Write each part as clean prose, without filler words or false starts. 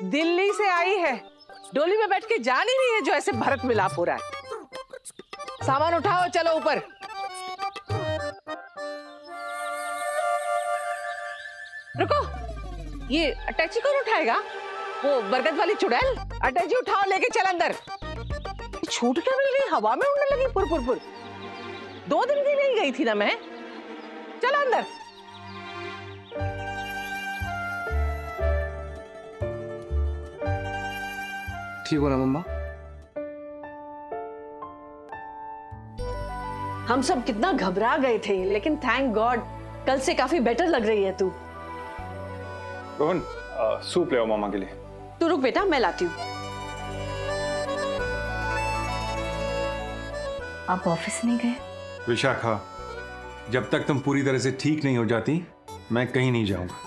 दिल्ली से आई है, डोली में बैठ के जान ही नहीं है जो ऐसे भरत मिलाप हो रहा है। सामान उठाओ, चलो ऊपर। रुको, ये अटैची कौन उठाएगा? वो बरगद वाली चुड़ैल? अटैची उठाओ, लेके चल अंदर। छूट क्या मिल गई, हवा में उड़ने लगी पुर पुर पुर। 2 दिन की नहीं गई थी ना मैं। चलो अंदर। ठीक हो ना मम्मा? हम सब कितना घबरा गए थे, लेकिन थैंक गॉड कल से काफी बेटर लग रही है तू। रोहन, सूप ले आओ मामा के लिए। तू रुक बेटा, मैं लाती हूँ। आप ऑफिस नहीं गए? विशाखा, जब तक तुम पूरी तरह से ठीक नहीं हो जाती मैं कहीं नहीं जाऊंगा।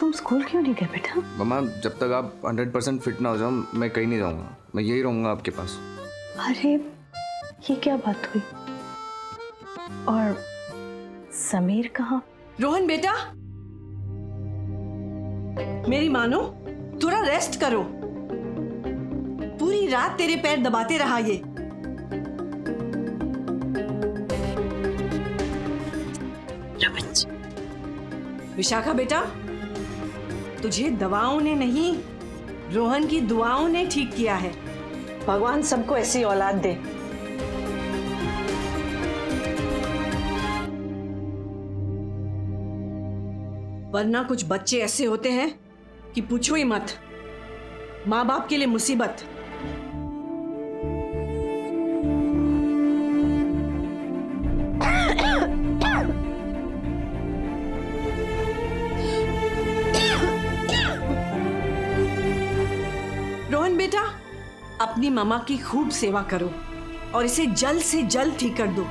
तुम स्कूल क्यों नहीं गए बेटा? मम्मा, जब तक आप 100% फिट ना हो जाओ मैं कहीं नहीं जाऊंगा। मैं यही रहूंगा आपके पास। अरे ये क्या बात हुई? और समीर कहाँ? रोहन बेटा, मेरी मानो, थोड़ा रेस्ट करो। पूरी रात तेरे पैर दबाते रहा ये। विशाखा बेटा, तुझे दवाओं ने नहीं, रोहन की दुआओं ने ठीक किया है। भगवान सबको ऐसी औलाद दे। वरना कुछ बच्चे ऐसे होते हैं कि पूछो ही मत, माँ बाप के लिए मुसीबत। रोहन बेटा, अपनी मामा की खूब सेवा करो और इसे जल्द से जल्द ठीक कर दो।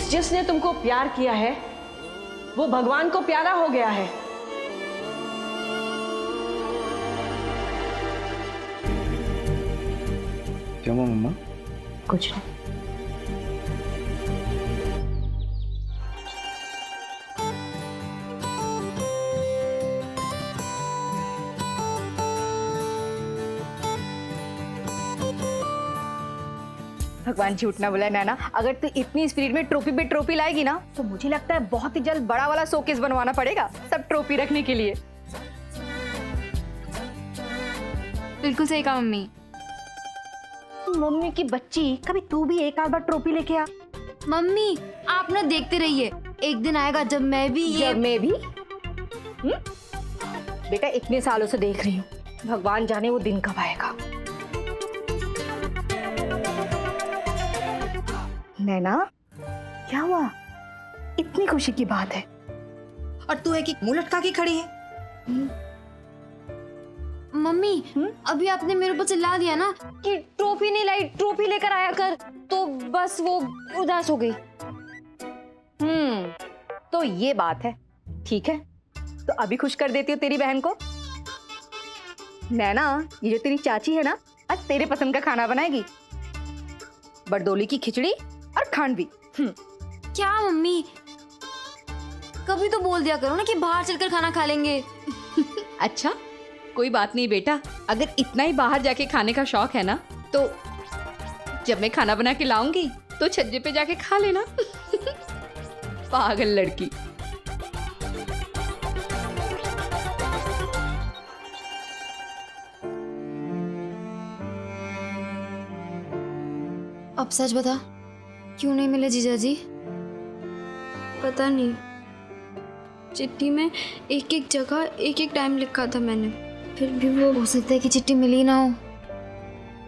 जिसने तुमको प्यार किया है वो भगवान को प्यारा हो गया है। क्या हुआ मम्मा? कुछ नहीं। भगवान झूठ ना बोला नैना, अगर तू इतनी स्पीड में ट्रॉफी पे ट्रॉफी लाएगी ना तो मुझे लगता है बहुत ही जल्द बड़ा वाला शोकेस बनवाना पड़ेगा सब ट्रॉफी रखने के लिए। बिल्कुल सही कहा मम्मी। मम्मी की बच्ची, कभी तू भी एक आध बार ट्रॉफी लेके आ। मम्मी आप ना देखते रहिए, एक दिन आएगा जब मैं भी जब मैं भी बेटा इतने सालों से देख रही हूँ, भगवान जाने वो दिन कब आएगा। नैना क्या हुआ? इतनी खुशी की बात है और तू है कि मुंह लटका के खड़ी है। मम्मी अभी आपने मेरे ऊपर चिल्ला दिया ना कि ट्रॉफी नहीं लाई, ट्रॉफी लेकर आया कर, तो बस वो उदास हो गई। तो ये बात है, ठीक है तो अभी खुश कर देती हूँ तेरी बहन को। नैना, ये जो तेरी चाची है ना, आज तेरे पसंद का खाना बनाएगी, बरदोली की खिचड़ी और खांडवी। क्या मम्मी, कभी तो बोल दिया करो ना कि बाहर चलकर खाना खा लेंगे। अच्छा कोई बात नहीं बेटा, अगर इतना ही बाहर जाके खाने का शौक है ना तो जब मैं खाना बना के लाऊंगी तो छज्जे पे जाके खा लेना। पागल लड़की। अब सच बता, क्यों नहीं मिले जीजा जी? पता नहीं, चिट्ठी में एक एक जगह एक एक टाइम लिखा था मैंने, फिर भी वो हो सकता है कि चिट्ठी मिली ना हो।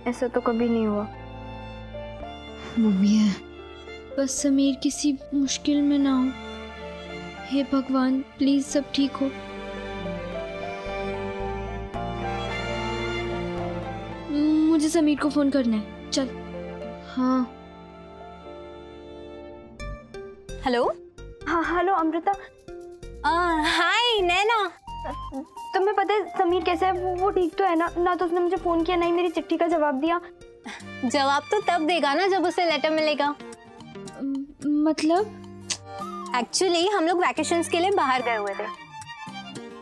ऐसा तो कभी नहीं हुआ। मम्मी है, बस समीर किसी मुश्किल में ना हो, हे भगवान प्लीज सब ठीक हो। मुझे समीर को फोन करना है, चल। हाँ हेलो। हाँ हेलो अमृता। हाय नैना। तुम्हें पता है समीर कैसा है? वो ठीक तो है ना? ना तो उसने मुझे फोन किया, ना ही मेरी चिट्ठी का जवाब दिया। जवाब तो तब देगा ना जब उसे लेटर मिलेगा। मतलब? एक्चुअली हम लोग वैकेशंस के लिए बाहर गए हुए थे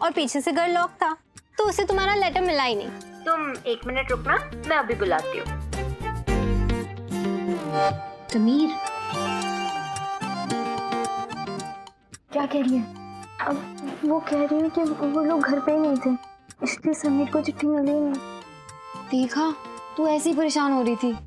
और पीछे से घर लॉक था, तो उसे तुम्हारा लेटर मिला ही नहीं। तुम 1 मिनट रुकना, मैं अभी बुलाती हूँ। समीर क्या कह रही है? अब वो कह रही है कि वो लोग घर पे ही नहीं थे, इसलिए समीर को चिट्ठी मिली ही नहीं। देखा, तू ऐसे ही परेशान हो रही थी।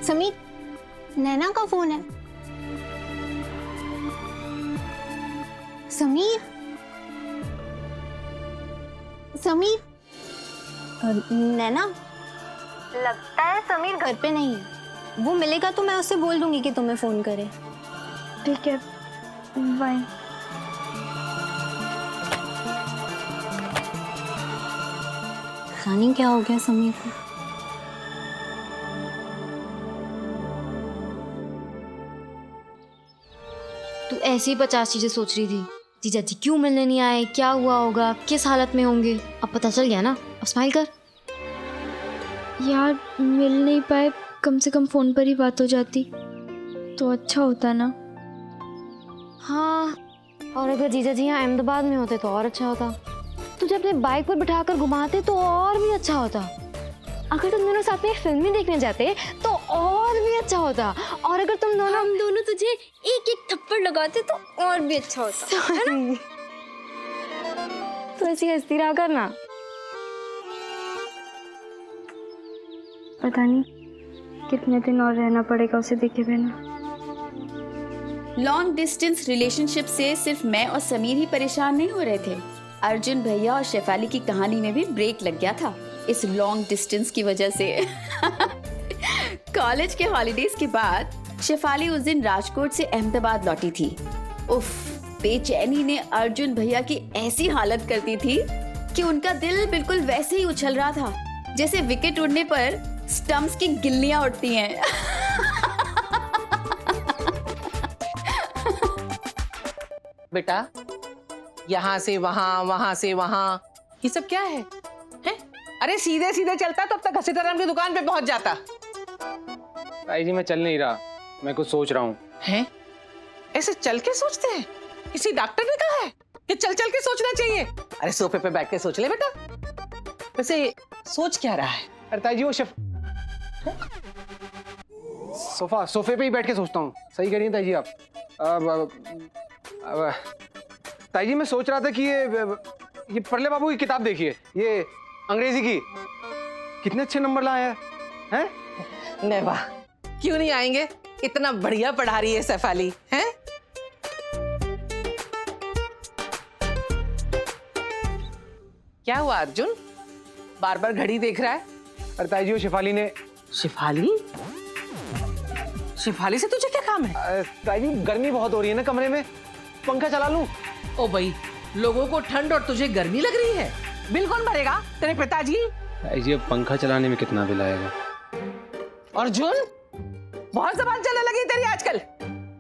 समीर, नैना का फोन है। समीर, समीर, नैना, लगता है समीर घर पे नहीं है। वो मिलेगा तो मैं उससे बोल दूंगी कि तुम्हें फोन करे। ठीक है, बाय। पता नहीं क्या हो गया समीर को। तू ऐसी 50 चीजें सोच रही थी। जीजा जी क्यों मिलने नहीं आए, क्या हुआ होगा, किस हालत में होंगे। अब पता चल गया ना, अब स्माइल कर। यार मिल नहीं पाए, कम से कम फोन पर ही बात हो जाती तो अच्छा होता ना। हाँ, और अगर जीजा जी यहाँ अहमदाबाद में होते तो और अच्छा होता। तुझे अपने बाइक पर बिठाकर घुमाते तो और भी अच्छा होता। अगर तुम दोनों साथ में फिल्म ही देखने जाते तो और भी अच्छा होता। और अगर तुम दोनों, हम दोनों तुझे एक एक थप्पड़ लगाते तो और भी अच्छा होता, है ना? तो ऐसी हंसती रहा करना। पता नहीं कितने दिन और रहना पड़ेगा उसे देखे बिना। लॉन्ग डिस्टेंस रिलेशनशिप से सिर्फ मैं और समीर ही परेशान नहीं हो रहे थे। अर्जुन भैया और शेफाली की कहानी में भी ब्रेक लग गया था इस लॉन्ग डिस्टेंस की वजह से। कॉलेज के हॉलीडेज के बाद शेफाली उस दिन राजकोट से अहमदाबाद लौटी थी। उफ, बेचैनी ने अर्जुन भैया की ऐसी हालत कर दी थी कि उनका दिल बिल्कुल वैसे ही उछल रहा था जैसे विकेट उड़ने पर स्टंप्स की गिल्लियां उड़ती हैं। बेटा, यहाँ से वहाँ, वहाँ से वहाँ, ये सब क्या है? हैं? अरे सीधे सीधे चलता तब तक घसीटाराम की दुकान पे पहुंच जाता। ताई जी मैं चल नहीं रहा, मैं कुछ सोच रहा हूँ। हैं? ऐसे चल के सोचते हैं? किसी डॉक्टर ने कहा है कि चल चल के सोचना चाहिए? अरे सोफे पे बैठ के सोच ले बेटा। वैसे सोच क्या रहा है? अरे ताई जी वो सोफे पे ही बैठ के सोचता हूँ। सही कह रही हैं ताई जी आप। ताई जी मैं सोच रहा था कि ये परले बाबू की किताब देखिए, ये अंग्रेजी की, कितने अच्छे नंबर लाए हैं। नहीं वाह, क्यों नहीं आएंगे? इतना बढ़िया पढ़ा रही है शेफाली, हैं? क्या हुआ अर्जुन? बार बार घड़ी देख रहा है? अरे ताई जी वो शेफाली ने। शेफाली? शेफाली से तुझे क्या काम है? ताई जी गर्मी बहुत हो रही है ना कमरे में, पंखा चला लूं? ओ भाई, लोगों को ठंड और तुझे गर्मी लग रही है। बिल कौन भरेगा? तेरे पिताजी? ताई जी अब पंखा चलाने में कितना बिल आएगा? अर्जुन, बहुत जबान चलने लगी तेरी आजकल।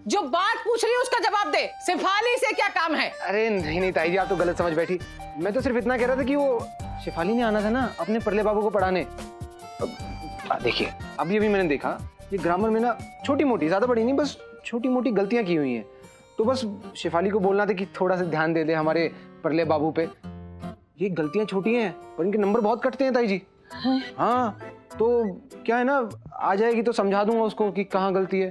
जो बात पूछ रही है उसका जवाब दे। शेफाली से क्या काम है? अरे नहीं नहीं ताई जी आप तो गलत समझ बैठी। मैं तो सिर्फ इतना कह रहा था कि वो शेफाली ने आना था ना अपने परले बाबू को पढ़ाने। देखिए अभी अभी मैंने देखा ये ग्रामर में ना छोटी मोटी, ज्यादा बड़ी नहीं, बस छोटी मोटी गलतियां की हुई हैं। तो बस शेफाली को बोलना था कि थोड़ा सा ध्यान दे दे हमारे परले बाबू पे। ये गलतियां छोटी हैं पर इनके नंबर बहुत कटते हैं ताई जी। हाँ तो क्या है ना, आ जाएगी तो समझा दूंगा उसको कि कहाँ गलती है।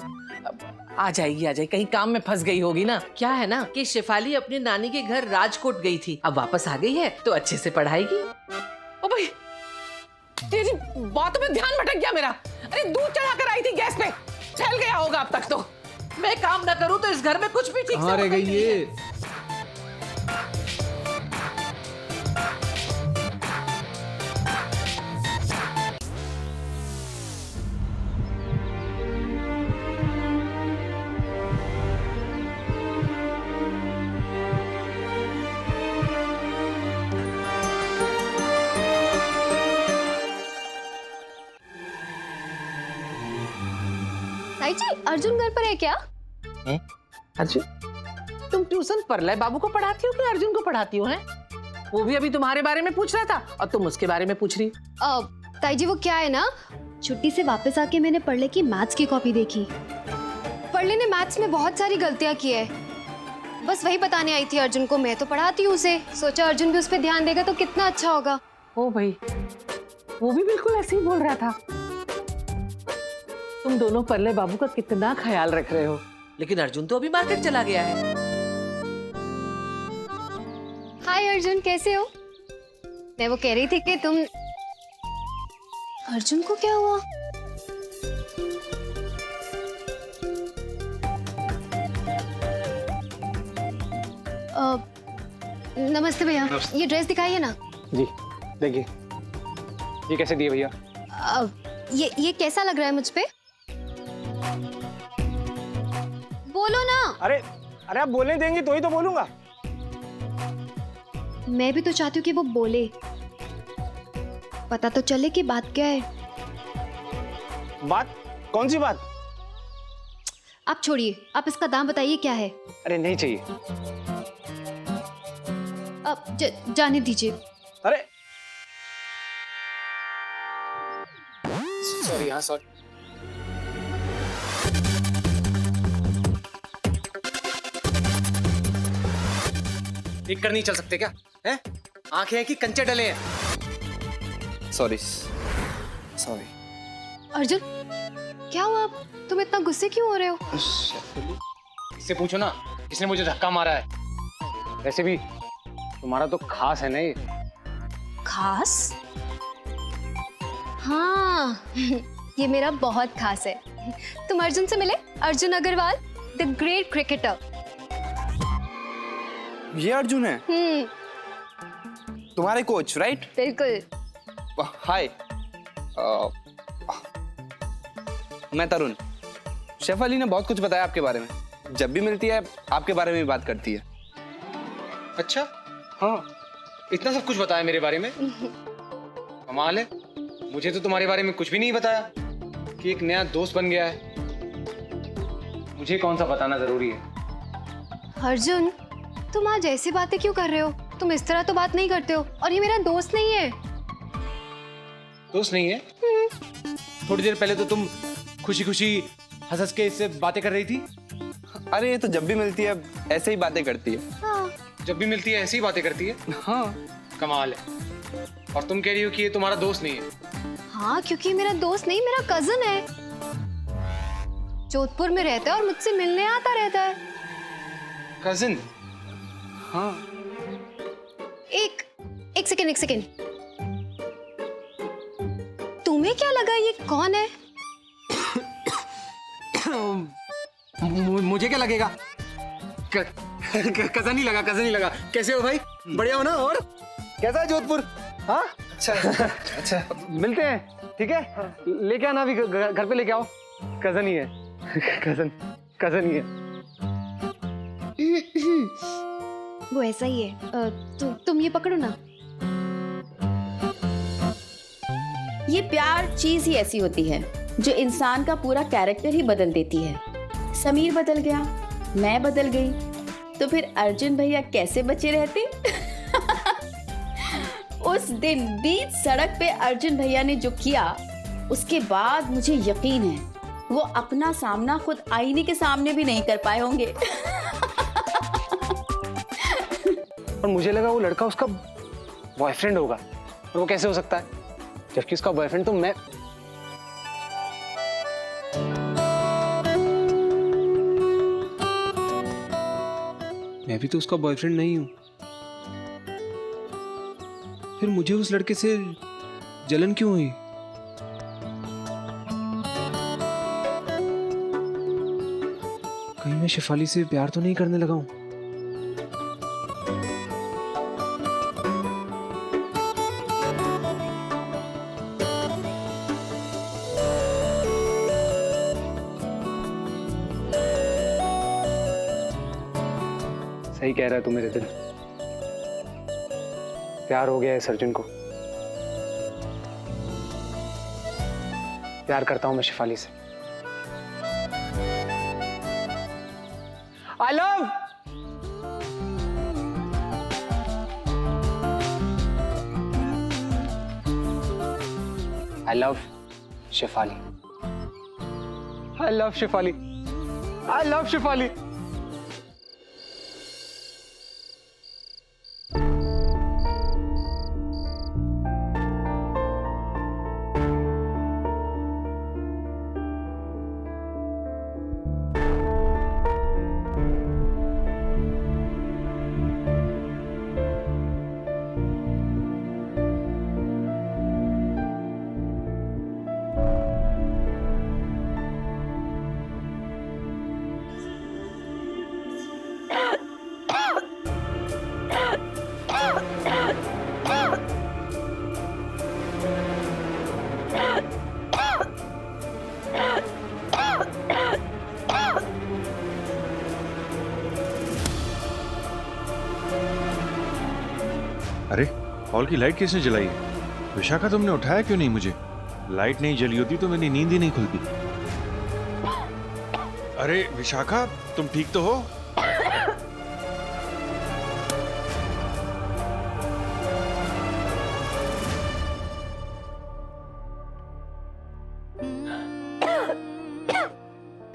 आ जाएगी कहीं काम में फंस गई होगी ना। क्या है ना कि शेफाली अपनी नानी के घर राजकोट गई थी, अब वापस आ गई है तो अच्छे से पढ़ाएगी। ओ भाई तेरी बातों में ध्यान भटक गया मेरा। अरे दूध चढ़ा कर आई थी गैस पे, फैल गया होगा अब तक तो। मैं काम ना करूं तो इस घर में कुछ भी ठीक से कहाँ रह होता ही गई नहीं है। ये? ताई जी अर्जुन घर पर है क्या? अर्जुन, तुम ट्यूशन परलय बाबू को पढ़ाती हो कि अर्जुन को पढ़ाती हो? हैं वो भी अभी तुम्हारे बारे में पूछ रहा था और तुम उसके बारे में पूछ रही। ताई जी वो क्या है ना, छुट्टी से वापस आके मैंने पढ़ले की मैथ्स की कॉपी देखी। पढ़ले ने मैथ्स में बहुत सारी गलतियां की है, बस वही बताने आई थी अर्जुन को। मैं तो पढ़ाती हूँ उसे, सोचा अर्जुन भी उस पर ध्यान देगा तो कितना अच्छा होगा। ओ भाई वो भी बिल्कुल ऐसे ही बोल रहा था। तुम दोनों परले बाबू का कितना ख्याल रख रहे हो। लेकिन अर्जुन तो अभी मार्केट चला गया है। हाय अर्जुन, कैसे हो? मैं वो कह रही थी कि तुम अर्जुन को क्या हुआ? नमस्ते भैया, ये ड्रेस दिखाइए ना। जी देखिए, ये कैसे दिए भैया? ये कैसा लग रहा है मुझ पे? बोलो ना। अरे अरे आप बोलने देंगे तो ही तो बोलूंगा। मैं भी तो चाहती हूँ कि वो बोले, पता तो चले कि बात क्या है। बात? कौन सी बात? आप छोड़िए, आप इसका दाम बताइए क्या है। अरे नहीं चाहिए। अब जाने दीजिए। अरे सॉरी, हाँ सॉरी। देख कर नहीं चल सकते क्या? हैं? आंखें हैं कि कंचे डले हैं? Sorry sorry. अर्जुन क्या हुआ, तुम इतना गुस्से क्यों हो रहे हो? इससे पूछो ना, किसने मुझे धक्का मारा है। वैसे भी तुम्हारा तो खास है ना ये। खास? हाँ ये मेरा बहुत खास है। तुम अर्जुन से मिले? Arjun Agarwal, the great cricketer. ये अर्जुन है तुम्हारे कोच, राइट? बिल्कुल। हाय, मैं तरुण। शेफाली ने बहुत कुछ बताया आपके बारे में, जब भी मिलती है आपके बारे में बात करती है। अच्छा हाँ, इतना सब कुछ बताया मेरे बारे में? कमाल है, मुझे तो तुम्हारे बारे में कुछ भी नहीं बताया कि एक नया दोस्त बन गया है। मुझे कौन सा बताना जरूरी है? अर्जुन तुम आज ऐसी बातें क्यों कर रहे हो? तुम इस तरह तो बात नहीं करते हो, और ये मेरा दोस्त नहीं है। दोस्त नहीं है? थोड़ी देर पहले तो तुम खुशी खुशी हंस हंस के इससे बातें कर रही थी। अरे ये तो जब भी मिलती है ऐसे ही बातें करती है। हाँ। जब भी मिलती है ऐसी ही बातें करती है? हाँ। कमाल है। और तुम कह रही हो कि ये तुम्हारा दोस्त नहीं है? हाँ क्योंकि मेरा दोस्त नहीं, मेरा कजन है। जोधपुर में रहता है और मुझसे मिलने आता रहता है। कजिन? हाँ। एक सेकेंड। तुम्हें क्या लगा ये कौन है? मुझे क्या लगेगा? कजन ही लगा। कैसे हो भाई? बढ़िया हो ना? और कैसा है जोधपुर? हाँ अच्छा मिलते हैं, ठीक है? लेके आना अभी, घर पे लेके आओ। कजन ही है। कजन ही है। वो ऐसा ही है। तुम ये पकड़ो ना। ये प्यार चीज ही ऐसी होती है जो इंसान का पूरा कैरेक्टर ही बदल देती है। समीर बदल गया, मैं बदल गई, तो फिर अर्जुन भैया कैसे बचे रहते? उस दिन बीच सड़क पे अर्जुन भैया ने जो किया, उसके बाद मुझे यकीन है वो अपना सामना खुद आईने के सामने भी नहीं कर पाए होंगे। और मुझे लगा वो लड़का उसका बॉयफ्रेंड होगा, और वो कैसे हो सकता है जबकि उसका बॉयफ्रेंड तो मैं। मैं भी तो उसका बॉयफ्रेंड नहीं हूं, फिर मुझे उस लड़के से जलन क्यों हुई? कहीं मैं शेफाली से प्यार तो नहीं करने लगा हूं? सही कह रहा है तू मेरे दिल, प्यार हो गया है सर्जन को। प्यार करता हूं मैं शेफाली से। I love Shefali. I love Shefali. I love Shefali. अरे हॉल की लाइट किसने जलाई है? विशाखा, तुमने उठाया क्यों नहीं मुझे? लाइट नहीं जली होती तो मेरी नींद ही नहीं खुलती। अरे विशाखा, तुम ठीक तो हो?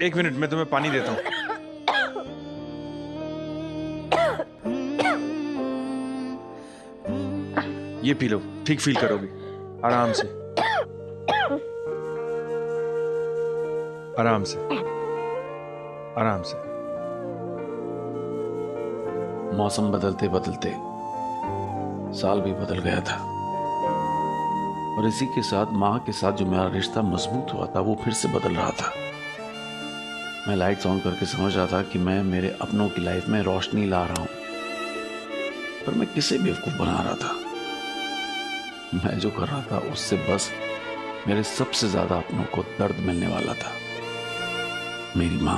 एक मिनट, मैं तुम्हें पानी देता हूं। ये पी लो, ठीक फील करोगे। आराम से, आराम से, आराम से। मौसम बदलते बदलते साल भी बदल गया था और इसी के साथ माँ के साथ जो मेरा रिश्ता मजबूत हुआ था वो फिर से बदल रहा था। मैं लाइट्स ऑन करके समझ रहा था कि मैं मेरे अपनों की लाइफ में रोशनी ला रहा हूं, पर मैं किसे बेवकूफ बना रहा था। मैं जो कर रहा था उससे बस मेरे सबसे ज्यादा अपनों को दर्द मिलने वाला था, मेरी माँ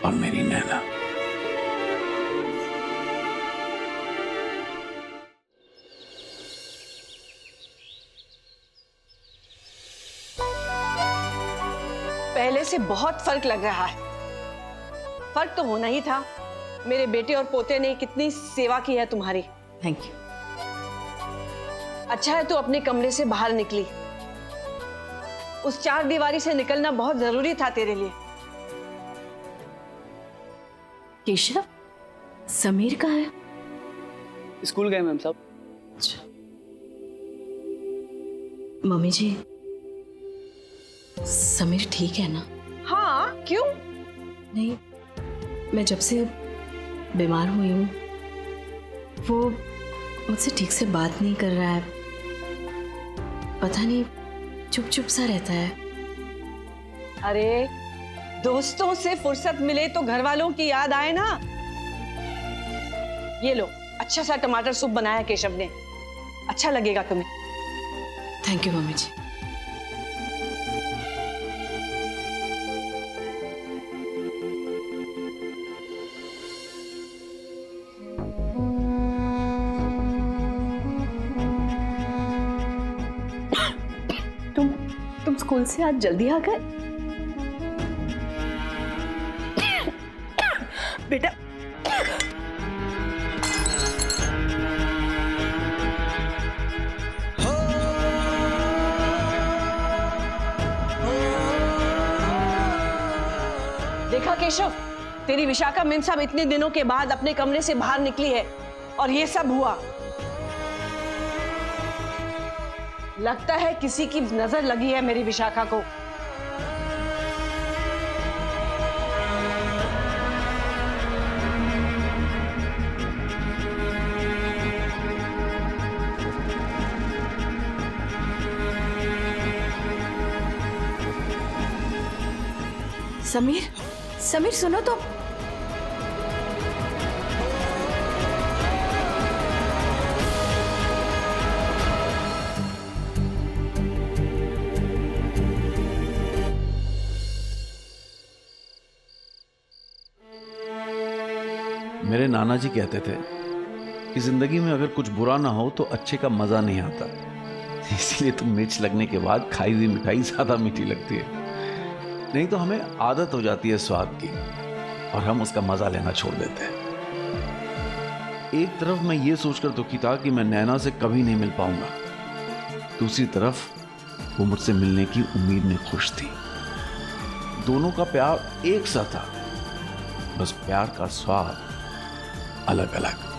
और मेरी नैना। पहले से बहुत फर्क लग रहा है। फर्क तो होना ही था। मेरे बेटे और पोते ने कितनी सेवा की है तुम्हारी। Thank you. अच्छा है तू अपने कमरे से बाहर निकली। उस चार दीवारी से निकलना बहुत जरूरी था तेरे लिए। केशव, समीर कहाँ है? स्कूल गए मैम साहब। अच्छा। मम्मी जी, समीर ठीक है ना? हाँ, क्यों? नहीं, मैं जब से बीमार हुई हूँ वो मुझसे ठीक से बात नहीं कर रहा है। पता नहीं, चुप चुप सा रहता है। अरे दोस्तों से फुर्सत मिले तो घर वालों की याद आए ना। ये लो, अच्छा सा टमाटर सूप बनाया केशव ने, अच्छा लगेगा तुम्हें। थैंक यू मम्मी जी। तुम स्कूल से आज जल्दी आ गए? बेटा, देखा केशव, तेरी विशाखा मेम साहब इतने दिनों के बाद अपने कमरे से बाहर निकली है और ये सब हुआ। लगता है किसी की नजर लगी है मेरी विशाखा को। समीर, समीर सुनो तो। मेरे नाना जी कहते थे कि जिंदगी में अगर कुछ बुरा ना हो तो अच्छे का मजा नहीं आता, इसीलिए तो मिर्च लगने के बाद खाई हुई मिठाई ज्यादा मीठी लगती है। नहीं तो हमें आदत हो जाती है स्वाद की और हम उसका मजा लेना छोड़ देते हैं। एक तरफ मैं ये सोचकर दुखी था कि मैं नैना से कभी नहीं मिल पाऊंगा, दूसरी तरफ वो मुझसे मिलने की उम्मीद में खुश थी। दोनों का प्यार एक सा था, बस प्यार का स्वाद अलग अलग।